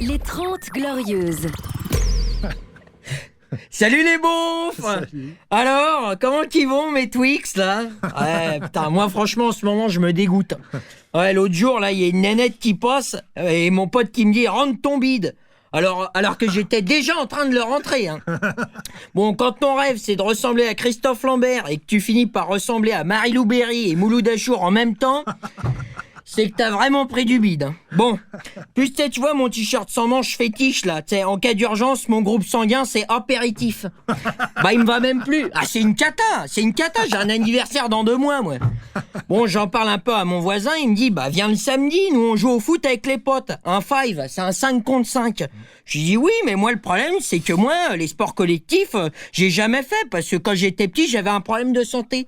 Les 30 Glorieuses. Salut les beaufs. Salut. Alors, comment qu'ils vont mes Twix là? Ouais, putain, moi franchement en ce moment je me dégoûte. Ouais, l'autre jour là, il y a une nénette qui passe et mon pote qui me dit rentre ton bide. Alors que j'étais déjà en train de le rentrer. Hein. Bon, quand ton rêve c'est de ressembler à Christophe Lambert et que tu finis par ressembler à Marie-Lou Berry et Mouloud Achour en même temps, c'est que t'as vraiment pris du bide. Hein. Bon, plus tu vois mon t-shirt sans manches fétiche là, tu sais, en cas d'urgence, mon groupe sanguin c'est apéritif. Bah il me va même plus. Ah c'est une cata, j'ai un anniversaire dans 2 mois moi. Bon, j'en parle un peu à mon voisin, il me dit bah viens le samedi, nous on joue au foot avec les potes. Un 5, c'est un 5 contre 5. Je dis oui, mais moi le problème c'est que moi, les sports collectifs, j'ai jamais fait parce que quand j'étais petit, j'avais un problème de santé.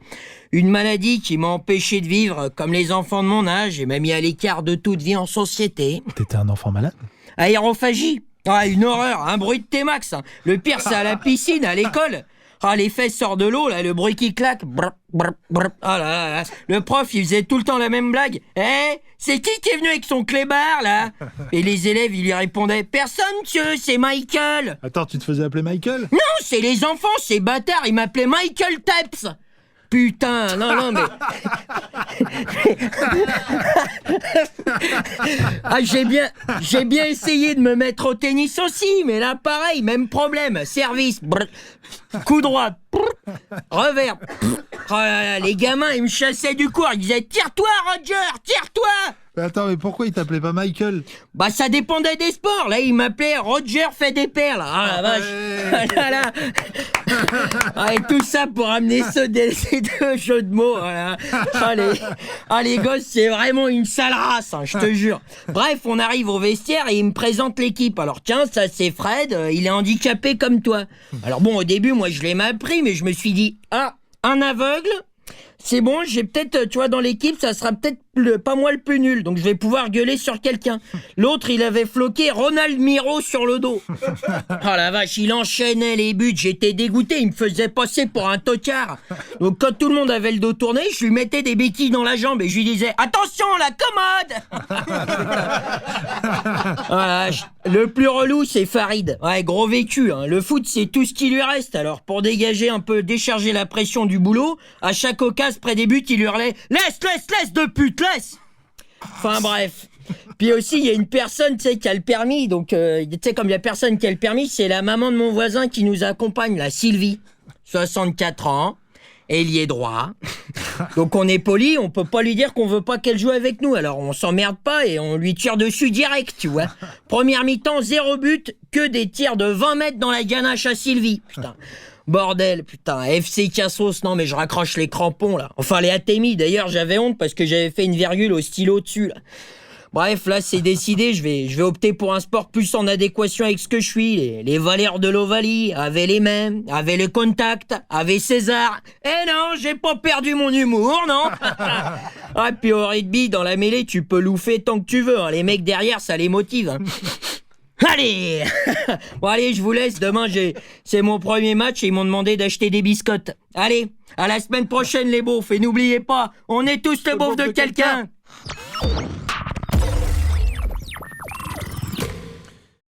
Une maladie qui m'a empêché de vivre comme les enfants de mon âge et m'a mis à l'écart de toute vie en société. T'étais un enfant malade? Aérophagie. Ah, une horreur, un bruit de T-Max. Le pire, c'est à la piscine, à l'école. Ah, les fesses sortent de l'eau, là, le bruit qui claque. Brr, brr, brr. Ah là, là. Le prof, il faisait tout le temps la même blague. C'est qui est venu avec son clébard, là? Et les élèves, ils lui répondaient, personne, monsieur, c'est Michael. Attends, tu te faisais appeler Michael? Non, c'est les enfants, ces bâtards, ils m'appelaient Michael Teps. Putain, non, mais... Ah, j'ai bien essayé de me mettre au tennis aussi, mais là, pareil, même problème. Service, brr, coup droit, brr, revers. Brr. Oh là là, les gamins, ils me chassaient du cours, ils disaient « Tire-toi, Roger, tire-toi !» Attends, mais pourquoi il t'appelait pas Michael? Bah ça dépendait des sports. Là, il m'appelait Roger fait des perles. Ah la vache. Ouais. Ah, là, là. Ah, et tout ça pour amener ces 2 jeux de mots. Voilà. Les gosses, c'est vraiment une sale race, hein, je te jure. Bref, on arrive au vestiaire et il me présente l'équipe. Alors tiens, ça c'est Fred, il est handicapé comme toi. Alors bon, au début, moi je l'ai mal pris, mais je me suis dit, un aveugle, c'est bon, j'ai peut-être, tu vois, dans l'équipe, ça sera peut-être pas moi le plus nul, donc je vais pouvoir gueuler sur quelqu'un. L'autre, il avait floqué Ronald Miro sur le dos. Oh la vache, il enchaînait les buts, j'étais dégoûté, il me faisait passer pour un tocard. Donc quand tout le monde avait le dos tourné, je lui mettais des béquilles dans la jambe et je lui disais « Attention, la commode !» Voilà, le plus relou, c'est Farid. Ouais, gros vécu, hein. Le foot, c'est tout ce qui lui reste. Alors, pour dégager un peu, décharger la pression du boulot, à chaque occasion, près des buts, il hurlait « Laisse, de pute, laisse !» Enfin, bref. Puis aussi, il y a une personne, tu sais, qui a le permis. Donc, tu sais, comme il y a personne qui a le permis, c'est la maman de mon voisin qui nous accompagne, la Sylvie. 64 ans, ailier droit. Donc on est poli, on peut pas lui dire qu'on veut pas qu'elle joue avec nous. Alors on s'emmerde pas et on lui tire dessus direct, tu vois. Première mi-temps, 0 but, que des tirs de 20 mètres dans la ganache à Sylvie. Putain. Bordel, putain, FC Cassos, non mais je raccroche les crampons là. Enfin les Atemi, d'ailleurs j'avais honte parce que j'avais fait une virgule au stylo dessus là. Bref, là c'est décidé, je vais opter pour un sport plus en adéquation avec ce que je suis. Les valeurs de l'Ovalie, avec les mains, avec le contact, avec César. Eh non, j'ai pas perdu mon humour, non. Ah, puis au rugby, dans la mêlée, tu peux louffer tant que tu veux, hein. Les mecs derrière, ça les motive, hein. Allez. Bon allez, je vous laisse, demain c'est mon premier match et ils m'ont demandé d'acheter des biscottes. Allez, à la semaine prochaine les beaufs, et n'oubliez pas, on est tous le beauf de quelqu'un.